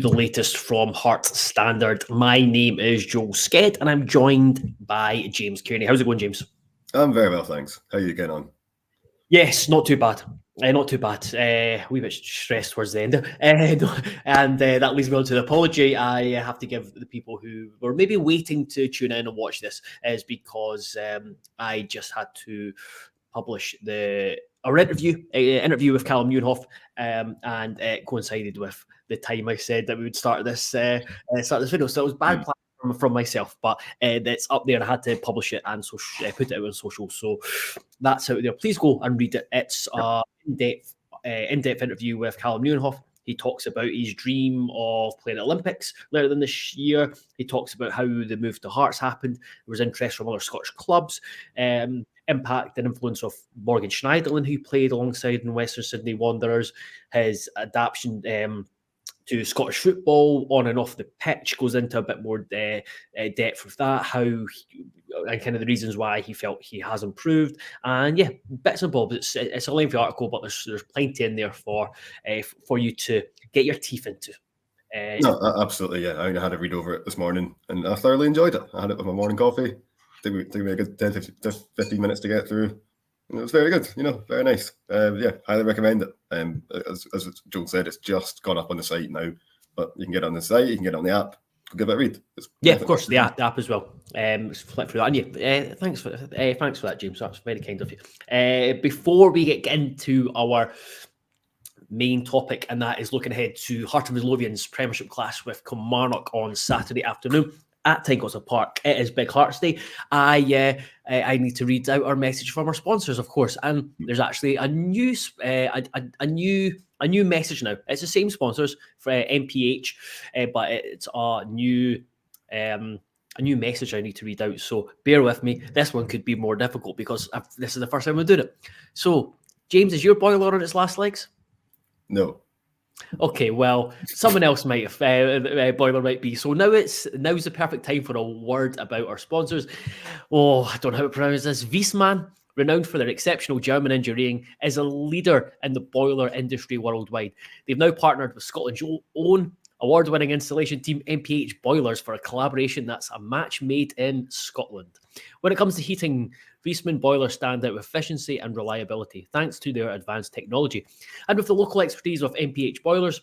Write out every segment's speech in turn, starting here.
The latest from Hearts Standard. My name is Joel Sked and I'm joined by James Kearney. How's it going, James? I'm very well, thanks. How are you getting on? Yes, not too bad. Not too bad. A wee bit stressed towards the end. And that leads me on to the apology I have to give the people who were maybe waiting to tune in and watch this, is because I just had to publish our interview with Callum Muirhoff, and it coincided with the time I said that we would start this video. So it was bad planning from myself, but it's up there. I had to publish it and put it out on social. So that's out there. Please go and read it. It's in-depth interview with Callum Muirhoff. He talks about his dream of playing at Olympics later than this year. He talks about how the move to Hearts happened. There was interest from other Scottish clubs. Impact and influence of Morgan Schneiderlin, who played alongside in Western Sydney Wanderers. His adaptation to Scottish football on and off the pitch goes into a bit more depth with that, and kind of the reasons why he felt he has improved. And yeah, bits and bobs. It's a lengthy article, but there's plenty in there for you to get your teeth into. No, absolutely, yeah. I had a read over it this morning and I thoroughly enjoyed it. I had it with my morning coffee. Took me a good 10 to 15 minutes to get through. And it was very good, very nice. Yeah, highly recommend it. As Joel said, it's just gone up on the site now, but you can get it on the site, you can get it on the app. Go give it a read. Yeah, of course, the app as well. Flip through that. And yeah, thanks for that, James. That's very kind of you. Before we get into our main topic, and that is looking ahead to Heart of Midlothian's Premiership clash with Kilmarnock on Saturday afternoon at Tynecastle Park. It is Big Hearts Day. I need to read out our message from our sponsors, of course, and there's actually a new message now. It's the same sponsors for MPH, but it's a new message I need to read out. So bear with me. This one could be more difficult because this is the first time we're doing it. So, James, is your boiler on its last legs? No. Okay, well, someone else might have, boiler might be. So now's the perfect time for a word about our sponsors. Oh, I don't know how to pronounce this. Viessmann, renowned for their exceptional German engineering, is a leader in the boiler industry worldwide. They've now partnered with Scotland's own award-winning installation team MPH Boilers for a collaboration that's a match made in Scotland. When it comes to heating, Viessmann boilers stand out with efficiency and reliability thanks to their advanced technology. And with the local expertise of MPH Boilers,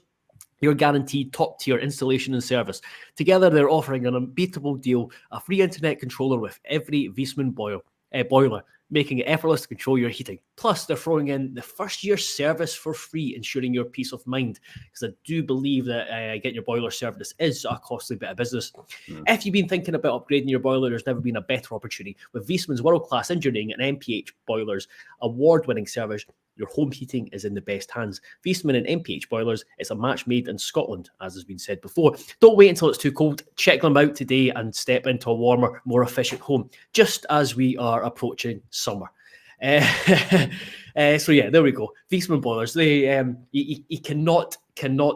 you're guaranteed top-tier installation and service. Together, they're offering an unbeatable deal, a free internet controller with every Viessmann boiler, making it effortless to control your heating. Plus, they're throwing in the first year service for free, ensuring your peace of mind. Because I do believe that getting your boiler serviced is a costly bit of business. If you've been thinking about upgrading your boiler, there's never been a better opportunity. With Viessmann's world-class engineering and MPH Boilers' award-winning service, your home heating is in the best hands. Viessmann and MPH Boilers, it's a match made in Scotland, as has been said before. Don't wait until it's too cold. Check them out today and step into a warmer, more efficient home, just as we are approaching summer. So yeah, there we go. Viessmann Boilers. They you cannot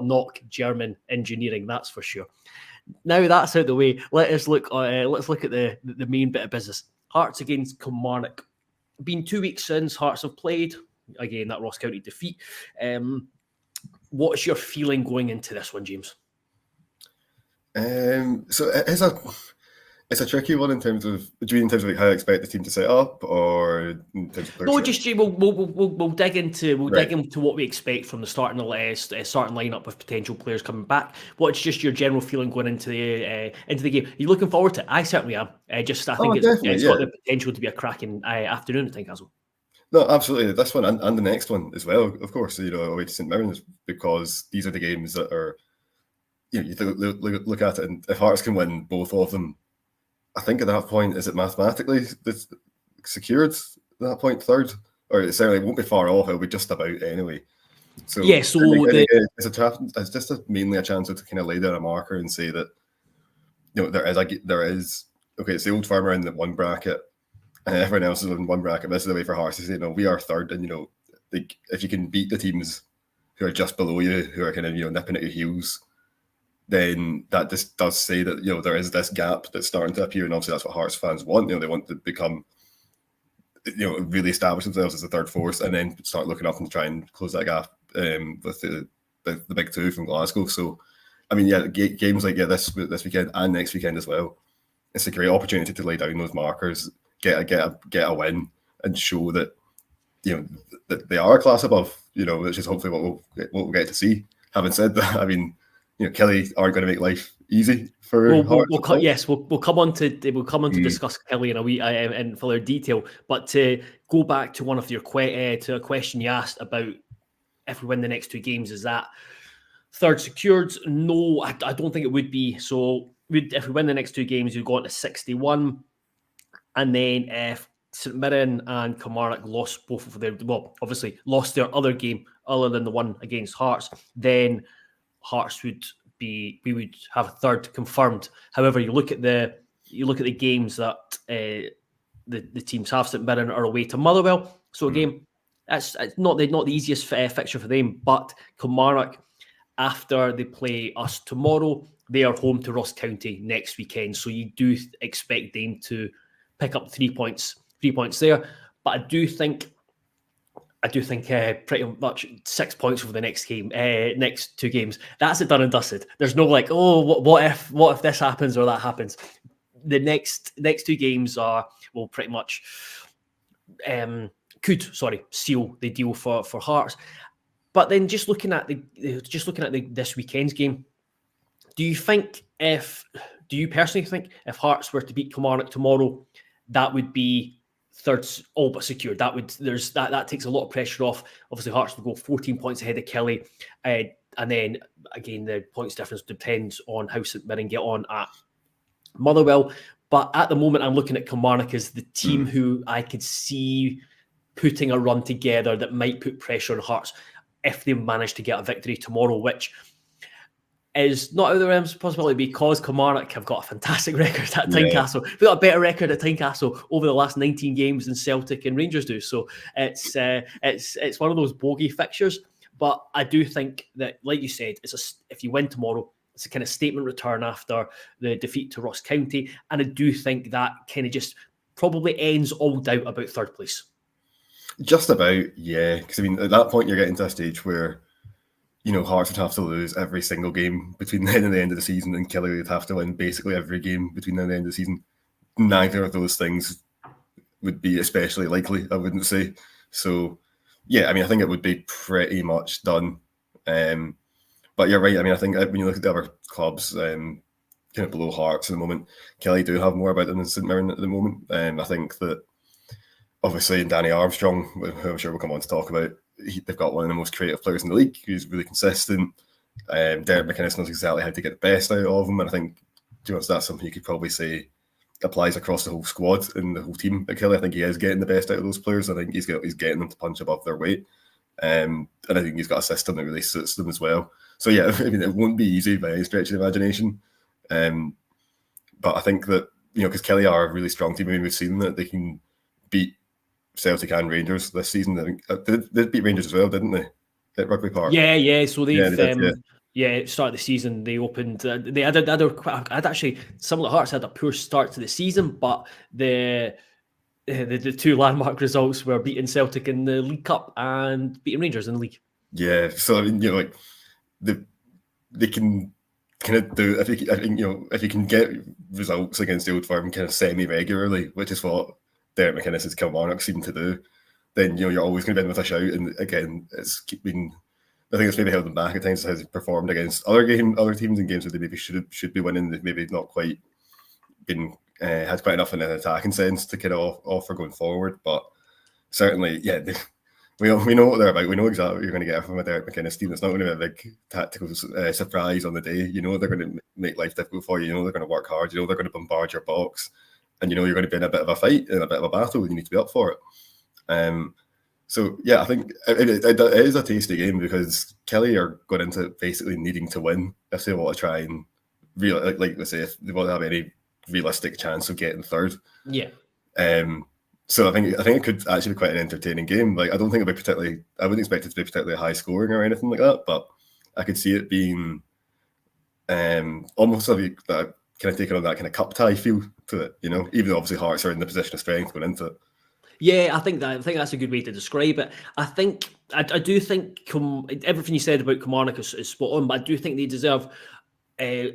knock German engineering, that's for sure. Now that's out the way, let's look at the main bit of business. Hearts against Kilmarnock. Been 2 weeks since Hearts have played. Again, that Ross County defeat. What's your feeling going into this one, James? So it's a tricky one in terms of like how I expect the team to set up, or in terms of no, just we'll dig into what we expect from the starting lineup with potential players coming back. What's just your general feeling going into the game? Are you looking forward to it? I certainly am. I think it's got the potential to be a cracking afternoon at Tynecastle. No, absolutely. This one and the next one as well, of course, away to St Mirren's, because these are the games that are, you look at it, and if Hearts can win both of them, I think at that point, is it mathematically secured at that point, third? Or it certainly won't be far off, it'll be just about anyway. So yeah, it's just mainly a chance to kind of lay down a marker and say that, there is, okay, it's the Old Firm in the one bracket, and everyone else is in one bracket. This is the way for Hearts to say, we are third, and if you can beat the teams who are just below you, who are kind of nipping at your heels, then that just does say that there is this gap that's starting to appear, and obviously that's what Hearts fans want. They want to become, really establish themselves as the third force, and then start looking up and try and close that gap with the big two from Glasgow. So I mean, yeah, games like this weekend and next weekend as well. It's a great opportunity to lay down those markers, get a win, and show that that they are a class above. Which is hopefully what we'll get to see. Having said that, I mean, Kelly aren't going to make life easy for Hearts. We'll come on to discuss Kelly in a wee in further detail. But to go back to one of your to a question you asked about if we win the next 2 games, is that third secured? No, I don't think it would be. So if we win the next 2 games, we'd go on to 61, and then if St Mirren and Kilmarnock lost both of their, obviously lost their other game other than the one against Hearts, then Hearts we would have a third confirmed. However, you look at the games that the teams have. St Mirren are away to Motherwell, so again, it's not the easiest fixture for them. But Kilmarnock, after they play us tomorrow, they are home to Ross County next weekend. So you do expect them to pick up 3 points there. But I do think pretty much 6 points over the next 2 games. That's it, done and dusted. There's no what if this happens or that happens. The next 2 games will pretty much seal the deal for Hearts. But then just looking at this weekend's game, do you personally think if Hearts were to beat Kilmarnock tomorrow, that would be third all but secured? That takes a lot of pressure off. Obviously, Hearts will go 14 points ahead of Kelly, and then again the points difference depends on how St Mirren get on at Motherwell. But at the moment, I'm looking at Kilmarnock as the team who I could see putting a run together that might put pressure on Hearts if they manage to get a victory tomorrow, which is not out of the realms of possibility because Kilmarnock have got a fantastic record at Tynecastle. They've got a better record at Tynecastle over the last 19 games than Celtic and Rangers do. So it's one of those bogey fixtures. But I do think that, like you said, if you win tomorrow, it's a kind of statement return after the defeat to Ross County. And I do think that kind of just probably ends all doubt about third place. Just about, yeah. Because, I mean, at that point, you're getting to a stage where Hearts would have to lose every single game between then and the end of the season, and Kelly would have to win basically every game between then and the end of the season. Neither of those things would be especially likely, I wouldn't say. So, yeah, I mean, I think it would be pretty much done. But you're right. I mean, I think when you look at the other clubs kind of below Hearts at the moment, Kelly do have more about them than St Mirren at the moment. I think that obviously Danny Armstrong, who I'm sure we'll come on to talk about, they've got one of the most creative players in the league who's really consistent. Derek McInnes knows exactly how to get the best out of him, and I think that's something you could probably say applies across the whole squad and the whole team at Kelly. I think he is getting the best out of those players. I think he's getting them to punch above their weight, and I think he's got a system that really suits them as well. So yeah, I mean, it won't be easy by any stretch of the imagination, but I think that because Kelly are a really strong team. I mean, we've seen that they can beat Celtic and Rangers this season. I think they beat Rangers as well, didn't they? At Rugby Park. Yeah. So they've started the season. They opened. They had actually some of the Hearts had a poor start to the season, but the 2 landmark results were beating Celtic in the League Cup and beating Rangers in the league. Yeah. So I mean, they can kind of do. If you can get results against the Old Firm kind of semi-regularly, which is what Derek McInnes' Kilmarnock seem to do, then you're always going to be in with a shout. And again, I think it's maybe held them back at times as performed against other teams in games where they maybe should be winning. They've maybe not quite been had quite enough in an attacking sense to kind of offer going forward. But certainly, yeah, we know what they're about. We know exactly what you're going to get from a Derek McInnes team. It's not going to be a big tactical surprise on the day. They're going to make life difficult for you. They're going to work hard. They're going to bombard your box. And you're going to be in a bit of a fight, in a bit of a battle, and you need to be up for it. So yeah, I think it is a tasty game because Kelly are going into basically needing to win if they want to try and like let's say if they want to have any realistic chance of getting third. Yeah. So I think it could actually be quite an entertaining game. Like I don't think it'll be particularly. I wouldn't expect it to be particularly high scoring or anything like that, but I could see it being almost like that. Kind of taking on that kind of cup tie feel to it, even though obviously Hearts are in the position of strength going into it. Yeah, I think that's a good way to describe it. I do think everything you said about Kilmarnock is spot on, but I do think they deserve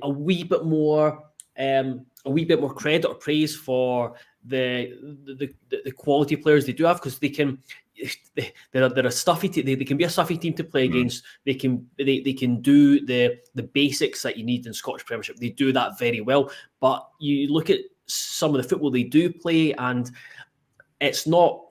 a wee bit more credit or praise for the quality players they do have, because they're a stuffy team. They can be a stuffy team to play against. They can do the basics that you need in Scottish Premiership. They do that very well. But you look at some of the football they do play, and it's not.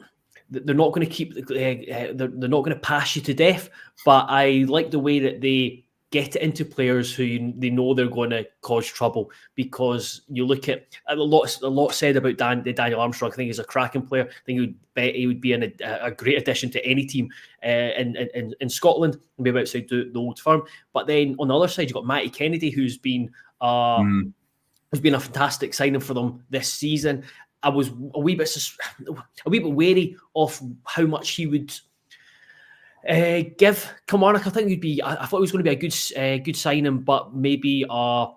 They're not going to keep. They're not going to pass you to death. But I like the way that they get it into players who they know they're going to cause trouble, because you look at a lot said about Daniel Armstrong. I think he's a cracking player. I think he would be a great addition to any team in Scotland, and maybe outside the Old Firm. But then on the other side, you've got Matty Kennedy, who's been a fantastic signing for them this season. I was a wee bit wary of how much he would give Kilmarnock. I think I thought it was going to be a good signing, but maybe a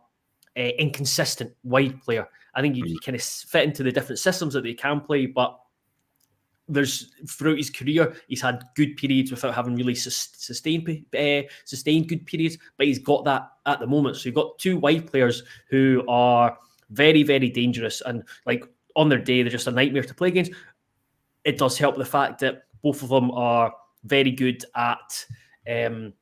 inconsistent wide player. I think he kind of fit into the different systems that they can play, but throughout his career, he's had good periods without having really sustained good periods, but he's got that at the moment. So you've got two wide players who are very, very dangerous, and like on their day, they're just a nightmare to play against. It does help the fact that both of them are very good at the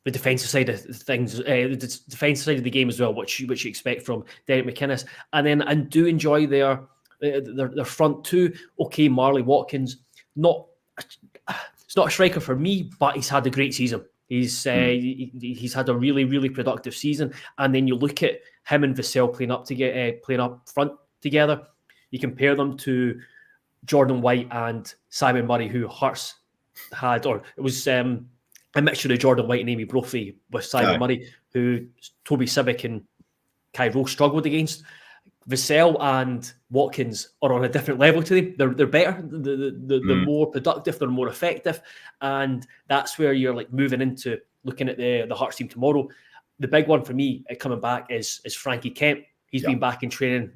defensive side of things, the defensive side of the game as well, which you expect from Derek McInnes. And then I do enjoy their front two. Okay, Marley Watkins, it's not a striker for me, but he's had a great season. He's had a really, really productive season. And then you look at him and Viessmann playing up front together. You compare them to Jordan White and Simon Murray, who Hearts had, or it was a mixture of Jordan White and Amy Brophy with Simon Murray, who Toby Sibbick and Kai Rowe struggled against. Viessmann and Watkins are on a different level to them. They're better. They're more productive. They're more effective, and that's where you're like moving into looking at the Hearts team tomorrow. The big one for me coming back is Frankie Kent. He's been back in training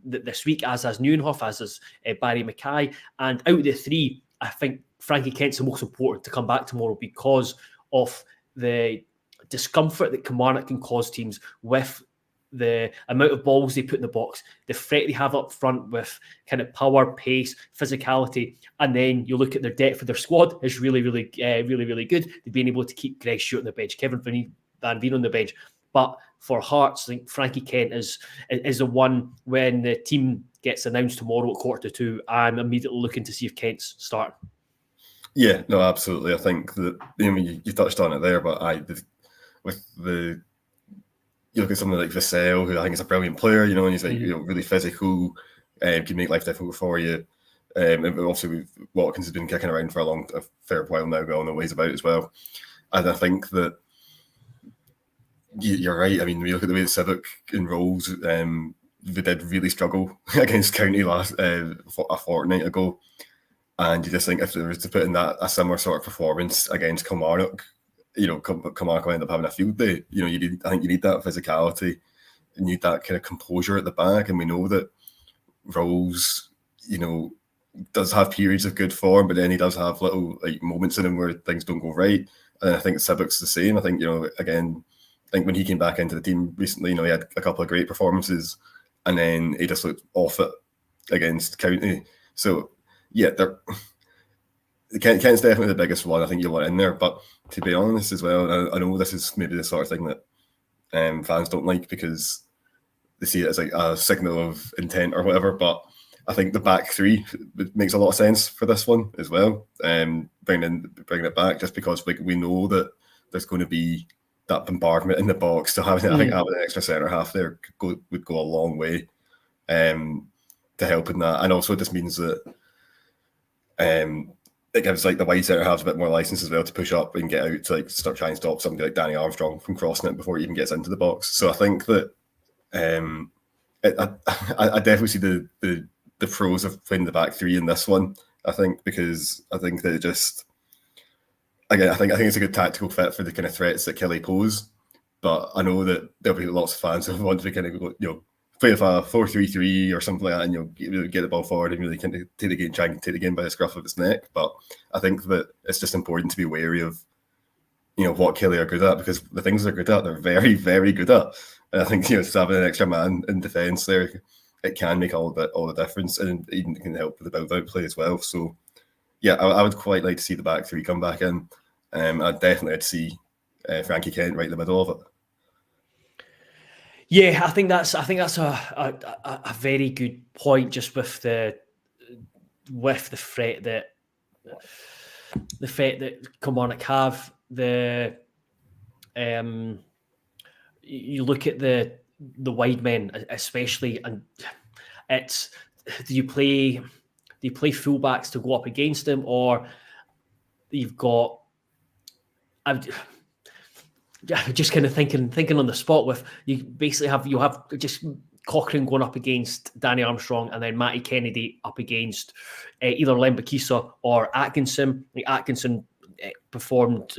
this week, as has Neuenhoff, as has Barry Mackay. And out of the three, I think Frankie Kent's the most important to come back tomorrow, because of the discomfort that Kilmarnock can cause teams with the amount of balls they put in the box, the threat they have up front with kind of power, pace, physicality. And then you look at their depth of their squad is really, really good. They've been able to keep Greg Stewart on the bench, Kevin Van Veen on the bench. But for Hearts, I think Frankie Kent is the one. When the team gets announced tomorrow at 1:45, I'm immediately looking to see if Kent's starting. Yeah, no, absolutely. I think that you touched on it there, but you look at someone like Viessmann, who I think is a brilliant player, and he's like really physical, can make life difficult for you. And obviously, Watkins has been kicking around for a fair while now, we all know what he's about as well. And I think that you're right. I mean, we look at the way that Sibbick enrolls, they did really struggle against County a fortnight ago. And you just think if there was to put in a similar sort of performance against Kilmarnock, Kilmarnock will end up having a field day. I think you need that physicality, you need that kind of composure at the back. And we know that Rolls, does have periods of good form, but then he does have little moments in him where things don't go right. And I think Sibbick's the same. I think, again, I think when he came back into the team recently, he had a couple of great performances, and then he just looked off it against County. So, yeah, Kent's definitely the biggest one I think you want in there. But to be honest as well, I know this is maybe the sort of thing that fans don't like, because they see it as like a signal of intent or whatever, but I think the back three makes a lot of sense for this one as well. Bringing it back, just because we know that there's going to be that bombardment in the box. So I think having an extra centre half there would go a long way to helping that. And also it just means that it gives the wide centre halves a bit more license as well to push up and get out to start trying to stop somebody like Danny Armstrong from crossing it before he even gets into the box. So I think that I definitely see the pros of playing the back three in this one. I think, because I think that I think it's a good tactical fit for the kind of threats that Kelly pose. But I know that there'll be lots of fans who want to kind of play with a 4-3-3 or something like that, and get the ball forward and really kind of try and take the game by the scruff of its neck. But I think that it's just important to be wary of what Kelly are good at, because the things they're good at, they're very, very good at. And I think just having an extra man in defence there, it can make all the difference, and even can help with the build-out play as well. So yeah, I would quite like to see the back three come back in. I'd definitely see Frankie Kent right in the middle of it. Yeah, I think that's a very good point. Just with the threat that Kilmarnock have, you look at the wide men especially, and it's do you play fullbacks to go up against them, or you've got I'm just kind of thinking on the spot with you basically have just Cochrane going up against Danny Armstrong, and then Matty Kennedy up against either Lembakisa or Atkinson. Atkinson performed.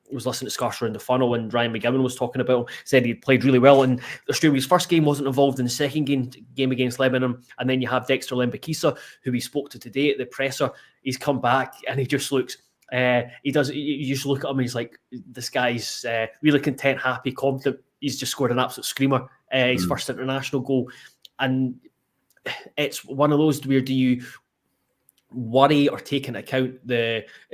Was listening to Scarcer in the Funnel, and Ryan McGowan was talking about him, said he played really well in Australia's first game, wasn't involved in the second game against Lebanon. And then you have Dexter Lembakisa, who we spoke to today at the presser. He's come back and he just looks, you just look at him and he's like, this guy's really content, happy, confident. He's just scored an absolute screamer, his first international goal. And it's one of those where do you worry or take into account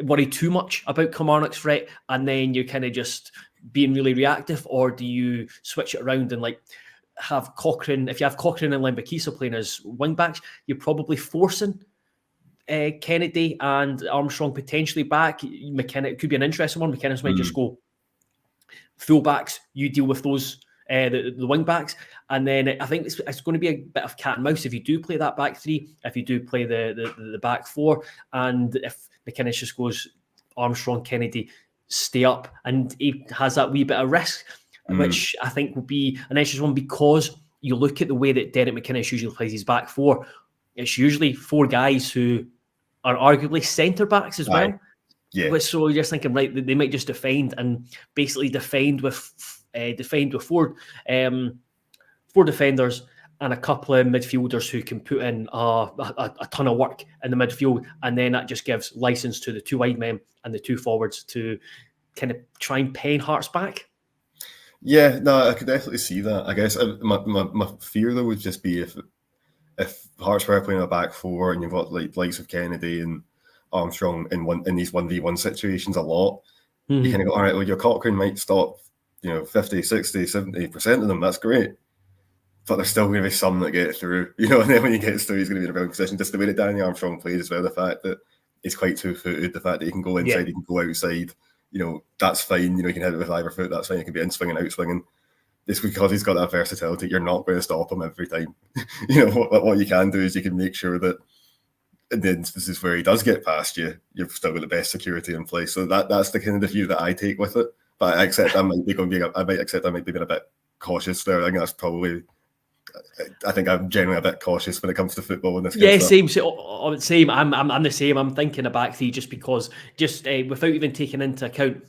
worry too much about Kilmarnock's threat, and then you're kind of just being really reactive, or do you switch it around and like have Cochrane? If you have Cochrane and Lembakisa playing as wing backs, you're probably forcing Kennedy and Armstrong potentially back. McKenna, it could be an interesting one. McKenna's might just go full backs. You deal with those. The wing backs, and then I think it's going to be a bit of cat and mouse if you do play that back three, if you do play the back four, and if McKinnon just goes Armstrong, Kennedy, stay up, and he has that wee bit of risk, which I think will be an interesting one, because you look at the way that Derek McInnes usually plays his back four, it's usually four guys who are arguably centre backs as well. Yeah. So you're just thinking, right, they might just defend with four defenders and a couple of midfielders who can put in a ton of work in the midfield, and then that just gives license to the two wide men and the two forwards to kind of try and pen Hearts back. Yeah, no, I could definitely see that. I guess my fear though would just be if Hearts were playing a back four and you've got like likes of Kennedy and Armstrong in these 1v1 situations a lot, you kind of go, all right, well, your Cochrane might stop 50, 60, 70% of them, that's great. But there's still going to be some that get through, and then when he gets through, he's going to be in a brilliant position. Just the way that Danny Armstrong plays as well, the fact that he's quite two-footed, the fact that he can go inside, he can go outside, that's fine. He can hit it with either foot, that's fine. He can be in swinging, out swinging. It's because he's got that versatility. You're not going to stop him every time. What you can do is you can make sure that in the instances where he does get past you, you've still got the best security in place. So that's the kind of the view that I take with it. But I accept I might be being a bit cautious there. I think I'm generally a bit cautious when it comes to football in this case. Yeah, same. I'm the same. I'm thinking a back three just because, without even taking into account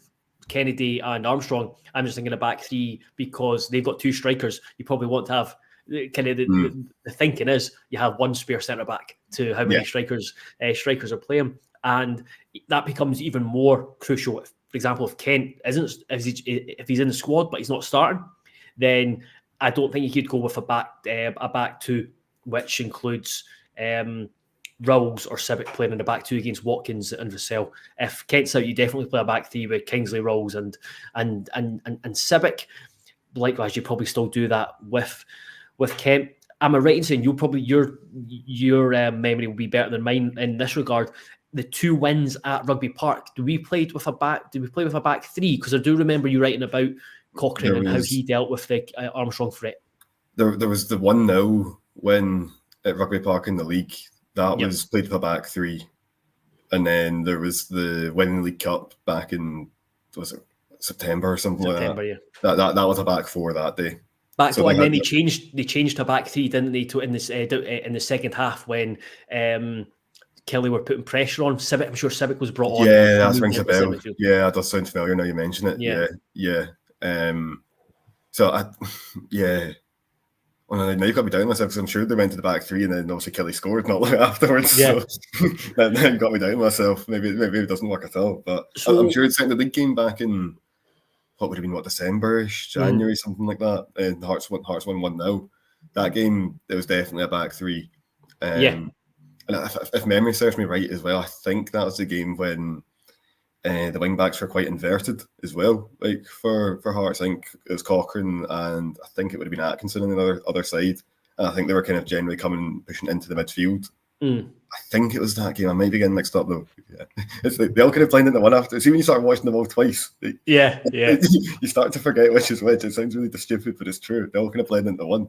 Kennedy and Armstrong, I'm just thinking a back three because they've got two strikers. You probably want to have kind of the thinking is you have one spare centre back to how many strikers are playing, and that becomes even more crucial. For example, if Kent if he's in the squad but he's not starting, then I don't think you could go with a back two, which includes Rowles or Civic playing in the back two against Watkins and Vassell. If Kent's out, you definitely play a back three with Kingsley, Rowles, and Civic. Likewise, you probably still do that with Kent. Am I right in saying your memory will be better than mine in this regard? The two wins at Rugby Park, do we play with a back three? Because I do remember you writing about Cochrane and how he dealt with the Armstrong threat. There was the 1-0 win at Rugby Park in the league. That was played with a back three. And then there was the win in the League Cup back in, was it September or something like that? Yeah. That was a back four that day. And then they changed to back three, didn't they, in the second half when Kelly were putting pressure on Civic. I'm sure Civic was brought on. Yeah, that rings a bell. Yeah, that does sound familiar now you mention it. Yeah. Well, now you've got me down myself because I'm sure they went to the back three and then obviously Kelly scored not long afterwards. Yeah. So that got me down myself. Maybe it doesn't work at all. But I'm sure it's in the league game back in what would have been December-ish, January, something like that. And Hearts won 1-0. That game, it was definitely a back three. And if memory serves me right as well, I think that was the game when the wing backs were quite inverted as well. Like for Hearts, I think it was Cochrane and I think it would have been Atkinson on the other side. And I think they were kind of generally pushing into the midfield. I think it was that game. I might be getting mixed up though. Yeah. It's like they all kind of blend into one after. See, when you start watching them all twice, yeah, you start to forget which is which. It sounds really stupid, but it's true. They all kind of blend into one.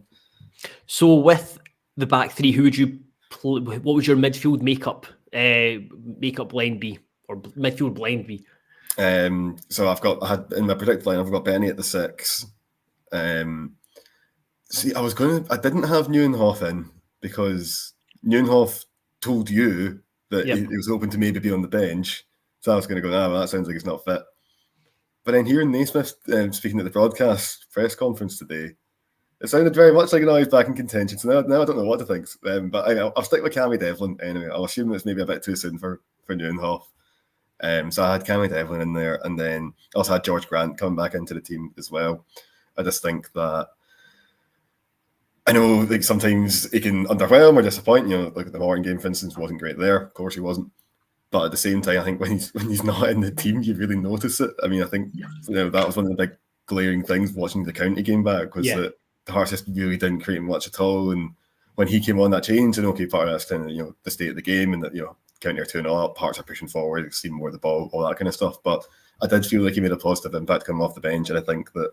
So with the back three, who would you? What would your midfield makeup line be, or midfield blend be? So I had in my predicted line, I've got Benny at the 6. See, I didn't have Neuenhoff in because Neuenhoff told you that he was hoping to maybe be on the bench. So I was going to go, well, that sounds like he's not fit. But then hearing Naismith speaking at the broadcast press conference today, it sounded very much like he's back in contention. So now I don't know what to think. But I'll stick with Cammy Devlin anyway. I'll assume it's maybe a bit too soon for Neuenhoff. So I had Cammy Devlin in there, and then I also had George Grant coming back into the team as well. I just think that I know like sometimes it can underwhelm or disappoint. Like the Morton game, for instance, wasn't great there. Of course, he wasn't. But at the same time, I think when he's not in the team, you really notice it. I mean, I think that was one of the big glaring things watching the county game back was that the Hearts just really didn't create much at all. And when he came on, that changed. And okay, part of that's kind of the state of the game and that county are 2-0 up, Hearts are pushing forward, seeing more of the ball, all that kind of stuff. But I did feel like he made a positive impact coming off the bench, and I think that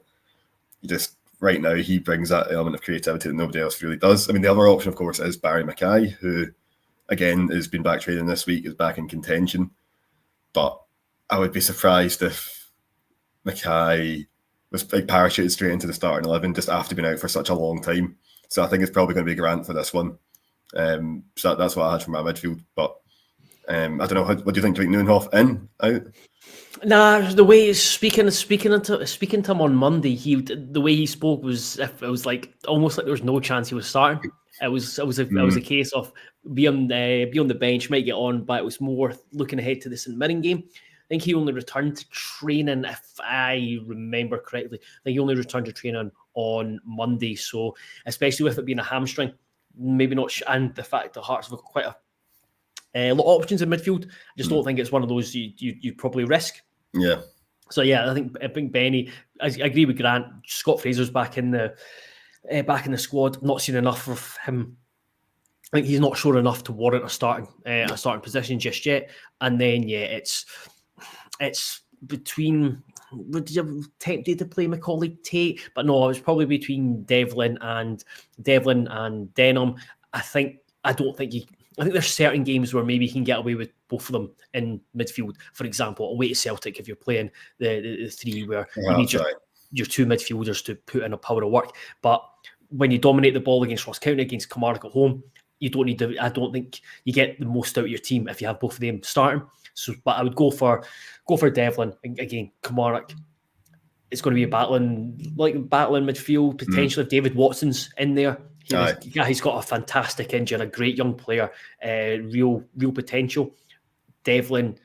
right now he brings that element of creativity that nobody else really does. I mean, the other option, of course, is Barry Mackay, who again has been back training this week, is back in contention. But I would be surprised if Mackay was parachuted straight into the starting 11 just after being out for such a long time. So I think it's probably going to be Grant for this one. So that's what I had for my midfield. But I don't know. What do you think? Do you think Neuenhoff in? Out? Nah, the way he's speaking to him on Monday, the way he spoke was it was like almost like there was no chance he was starting. It was a case of be on the bench, might get on, but it was more looking ahead to the St Mirren game. I think he only returned to training, if I remember correctly. I think he only returned to training on Monday. So especially with it being a hamstring, maybe not, and the fact that Hearts have got quite a lot of options in midfield. I just don't think it's one of those you probably risk. Yeah. So yeah, I think Benny. I agree with Grant. Scott Fraser's back in the squad. Not seen enough of him. I think he's not sure enough to warrant a starting position just yet. And then it's between. Would you have tempted to play Macaulay Tate? But no, it was probably between Devlin and Denham. I think there's certain games where maybe you can get away with both of them in midfield. For example, away to Celtic, if you're playing the three where you need your two midfielders to put in a power of work. But when you dominate the ball against Ross County, against Kilmarnock at home, you don't need to. I don't think you get the most out of your team if you have both of them starting. So, but I would go for Devlin again. Kilmarnock, it's going to be a battling midfield potentially. If David Watson's in there, he's got a fantastic engine, a great young player, real potential. Devlin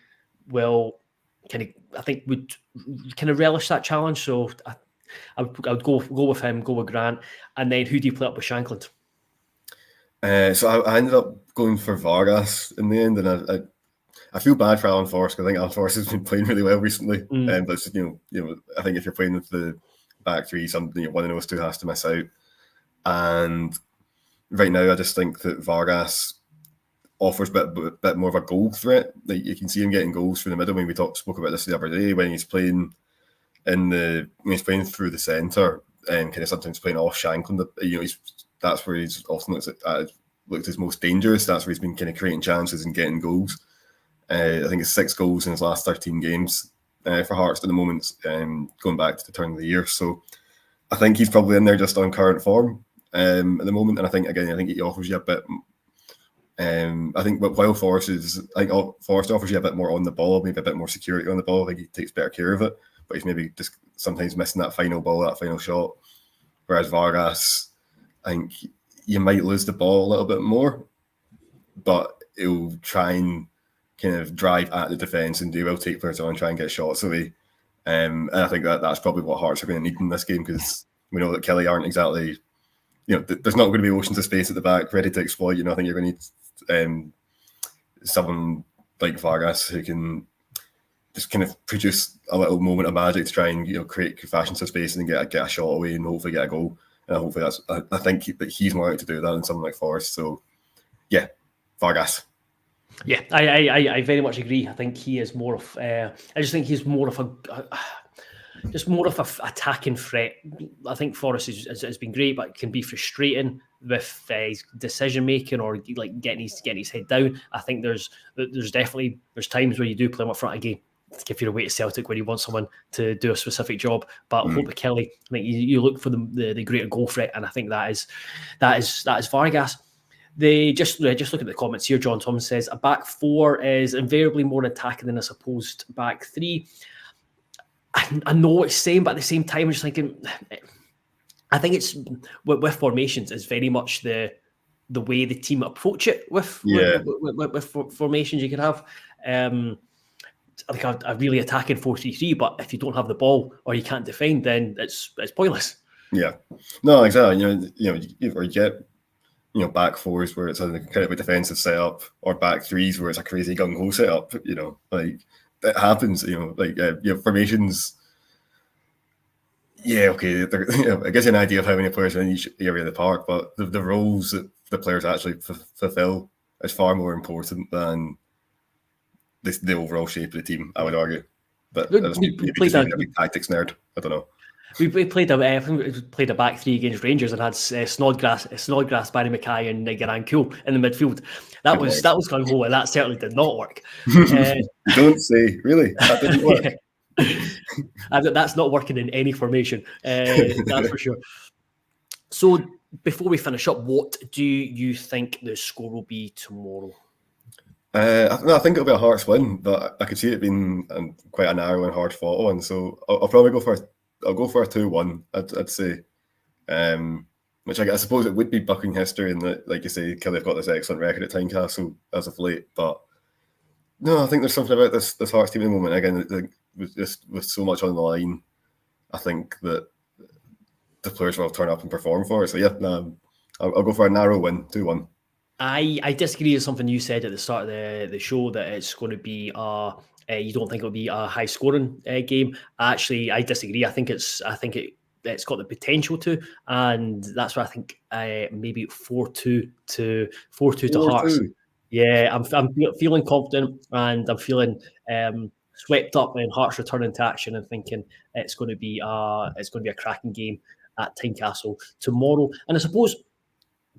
will would relish that challenge. So I would go with him, go with Grant, and then who do you play up with Shankland? So I ended up going for Vargas in the end, and I feel bad for Alan Forrest because I think Alan Forrest has been playing really well recently. But it's, I think if you're playing with the back three, one of those two has to miss out. And right now, I just think that Vargas offers a bit more of a goal threat. Like you can see him getting goals through the middle. When we spoke about this the other day, when he's playing playing through the centre and kind of sometimes playing off Shankland, that's where he's often looked his most dangerous. That's where he's been kind of creating chances and getting goals. I think it's 6 goals in his last 13 games for Hearts at the moment, going back to the turn of the year. So I think he's probably in there just on current form at the moment. And I think he offers you a bit. I think while Forrest offers you a bit more on the ball, maybe a bit more security on the ball. I think he takes better care of it, but he's maybe just sometimes missing that final ball, that final shot. Whereas Vargas, I think you might lose the ball a little bit more, but he'll try and kind of drive at the defence and do well, take players on, try and get shots away. And I think that's probably what Hearts are going to need in this game, because we know that Kelly aren't exactly, there's not going to be oceans of space at the back ready to exploit. I think you're going to need someone like Vargas who can just kind of produce a little moment of magic to try and create fashions of space and get a shot away and hopefully get a goal. And hopefully I think that he's more likely to do that than someone like Forrest. So yeah, Vargas. Yeah, I very much agree. I think he is more of. I just think he's more of a attacking threat. I think Forrest has been great, but can be frustrating with his decision making or like getting his head down. I think there's definitely times where you do play him up front again. If you're away to Celtic where you want someone to do a specific job, but I hope with Kelly, I think you look for the greater goal threat, and I think that is Vargas. They just look at the comments here. John Thomas says a back four is invariably more attacking than a supposed back three. I know what he's saying, but at the same time, I'm just thinking. I think it's with formations is very much the way the team approach it with formations you can have. Like a really attacking 4-3-3, but if you don't have the ball or you can't defend, then it's pointless. Yeah, no, exactly. Or you get back fours where it's a kind of a defensive setup, or back threes where it's a crazy gung ho setup. Like that happens. Formations. Yeah, okay. It gives you an idea of how many players are in each area of the park, but the roles that the players actually fulfill is far more important than the overall shape of the team, I would argue. But maybe a big tactics nerd. I don't know. We played a back three against Rangers and had Snodgrass, Barry Mackay, and Garan Kuhl in the midfield. That was gung ho, and that certainly did not work. You don't say, really? That didn't work. That's not working in any formation. That's for sure. So before we finish up, what do you think the score will be tomorrow? I think it'll be a Hearts win, but I could see it being quite a narrow and hard fought one. So I'll probably go for a 2-1. I'd say, which I suppose it would be bucking history, in that, like you say, Kelly have got this excellent record at Tynecastle as of late. But no, I think there's something about this Hearts team at the moment. Again, with so much on the line, I think that the players will turn up and perform for it. So yeah, I'll go for a narrow win, 2-1. I disagree with something you said at the start of the show, that it's going to be you don't think it'll be a high scoring game. Actually, I disagree. I think it's got the potential to, and that's why I think maybe 4-2 to Hearts. Yeah, I'm feeling confident, and I'm feeling swept up when Hearts return into action, and thinking it's going to be a cracking game at Tynecastle tomorrow. And I suppose,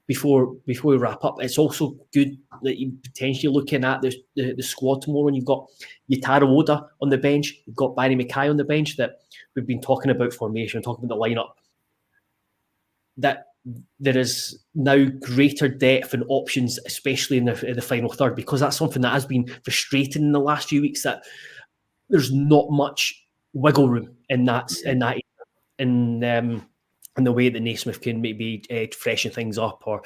before we wrap up, it's also good that you're potentially looking at the squad tomorrow, and you've got Yutaro Oda on the bench, you've got Barry Mackay on the bench, that we've been talking about formation, talking about the lineup, that there is now greater depth and options, especially in the final third, because that's something that has been frustrating in the last few weeks, that there's not much wiggle room in the way that Naismith can maybe freshen things up, or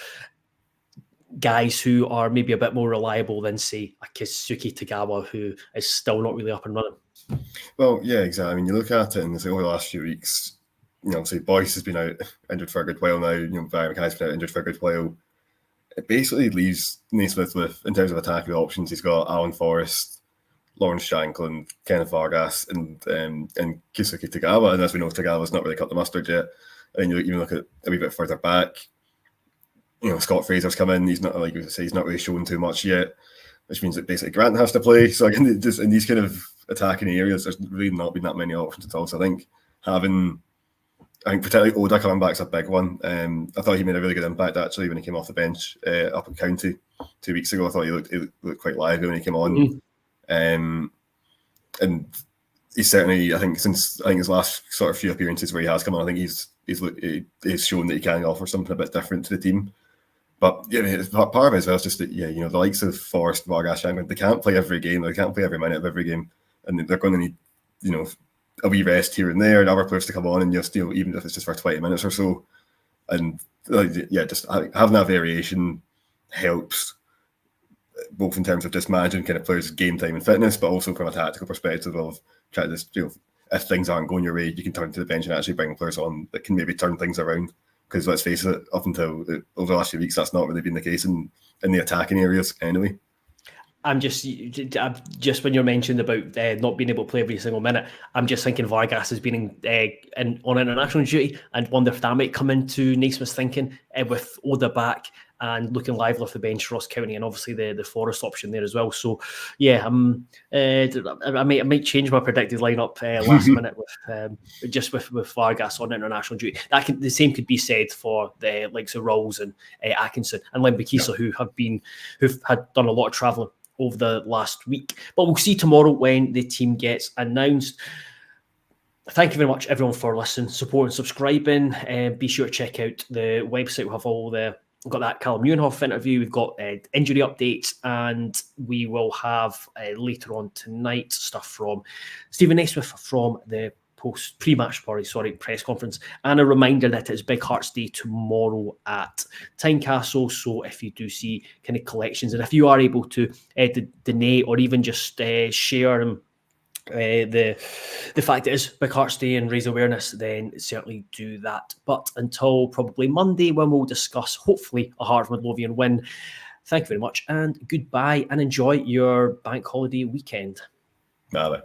guys who are maybe a bit more reliable than, say, a Keisuke Tagawa, who is still not really up and running. Well, yeah, exactly. I mean, you look at it and say over the last few weeks, say Boyce has been out injured for a good while now. Barry Mackay's been out injured for a good while. It basically leaves Naismith with, in terms of attacking options, he's got Alan Forrest, Lawrence Shankland, Kenneth Vargas, and Keisuke Tagawa. And as we know, Tagawa's not really cut the mustard yet. And you even look at a wee bit further back, Scott Fraser's come in. He's not, like you say, he's not really shown too much yet, which means that basically Grant has to play. So again, just in these kind of attacking areas, there's really not been that many options at all. So I think particularly Oda coming back is a big one. I thought he made a really good impact actually when he came off the bench up in County 2 weeks ago. I thought he looked quite lively when he came on. And he's certainly, I think his last sort of few appearances where he has come on, I think he's shown that he can offer something a bit different to the team. But yeah, part of it as well is just that, the likes of Forrest, Vargas, Shankland, they can't play every game, they can't play every minute of every game, and they're going to need a wee rest here and there, and other players to come on and just even if it's just for 20 minutes or so. And just having that variation helps, both in terms of just managing kind of players' game time and fitness, but also from a tactical perspective of trying to just if things aren't going your way, you can turn to the bench and actually bring players on that can maybe turn things around. Because let's face it, up until over the last few weeks, that's not really been the case in the attacking areas anyway. I'm just when you're mentioned about not being able to play every single minute, I'm just thinking Vargas has been on international duty, and wonder if that might come into Naismith's thinking with Oda back and looking lively off the bench, Ross County, and obviously the Forest option there as well. So yeah, I might change my predicted lineup last minute with Vargas on international duty. The same could be said for the likes of Rolls and Atkinson and Lembikisa, who've had done a lot of travelling over the last week. But we'll see tomorrow when the team gets announced. Thank you very much, everyone, for listening, support and subscribing. Be sure to check out the website. We'll have we've got that Callum Muenhoff interview. We've got injury updates, and we will have later on tonight stuff from Stephen Naismith from the pre-match press conference, and a reminder that it's Big Hearts Day tomorrow at Tynecastle. So if you do see kind of collections, and if you are able to donate or even just share the fact it is Big Hearts Day and raise awareness, then certainly do that. But until probably Monday, when we'll discuss hopefully a Heart of Midlothian win, thank you very much and goodbye, and enjoy your bank holiday weekend. Bye.